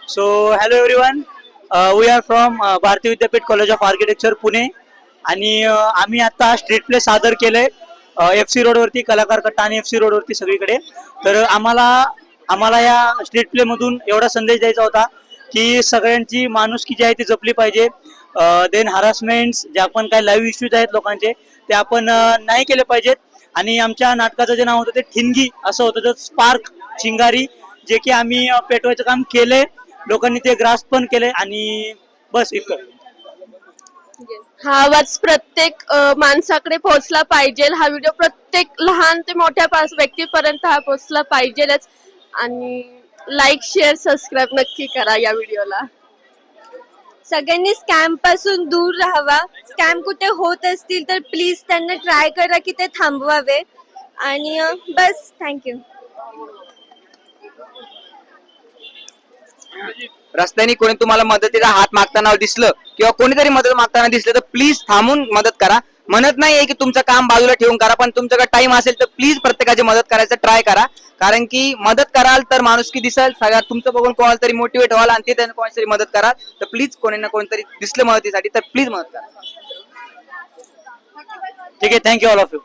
So, hello everyone. We are from Bharati Vidyapeeth college of architecture Pune आणि आम्ही आता स्ट्रीट प्ले सादर केलंय FC रोडवरती, कलाकार कट्टा आणि FC रोडवरती सगळीकडे. तर आम्हाला या स्ट्रीट प्ले मधून एवढा संदेश द्यायचा होता की सगळ्यांची माणुसकी जी आहे ती जपली पाहिजे. देन हरासमेंट ज्या पण काही लाईव्ह इश्यूज आहेत लोकांचे ते आपण नाही केले पाहिजेत. आणि आमच्या नाटकाचं जे नाव होतं ते ठिणगी असं होतं, तर स्पार्क चिंगारी, जे की आम्ही पेटवायचं काम केलंय. लोकांनी ते ग्रास पण केले आणि बस इतकं. हा आवाज प्रत्येक माणसाकडे पोहोचला पाहिजे. हा व्हिडिओ प्रत्येक लहान ते मोठ्या व्यक्तीपर्यंत हा पोहोचला पाहिजेलच. आणि लाईक शेअर सबस्क्राईब नक्की करा या व्हिडिओला. सगळ्यांनी स्कॅम पासून दूर राहावा. स्कॅम कुठे होत असतील तर प्लीज त्यांना ट्राय करा की ते थांबवावे. आणि बस थँक्यू. रस्त्याने कोणी तुम्हाला मदतीचा हात मागताना दिसलं किंवा कोणीतरी मदत मागताना दिसलं तर प्लीज थांबून मदत करा. म्हणत नाहीये की तुमचं काम बाजूला ठेवून करा, पण तुमच्याकडे टाइम असेल तर प्लीज प्रत्येकाची मदत करायचं ट्राय करा. कारण की मदत कराल तर माणुसकी दिसेल, सगळ्यात तुमचं बघून कोणाला तरी मोटिवेट व्हाल आणि ते त्यांना कोणातरी मदत कराल. तर प्लीज कोणी ना कोणीतरी दिसलं मदतीसाठी तर प्लीज मदत करा. ठीक आहे, थँक्यू ऑल ऑफ यू.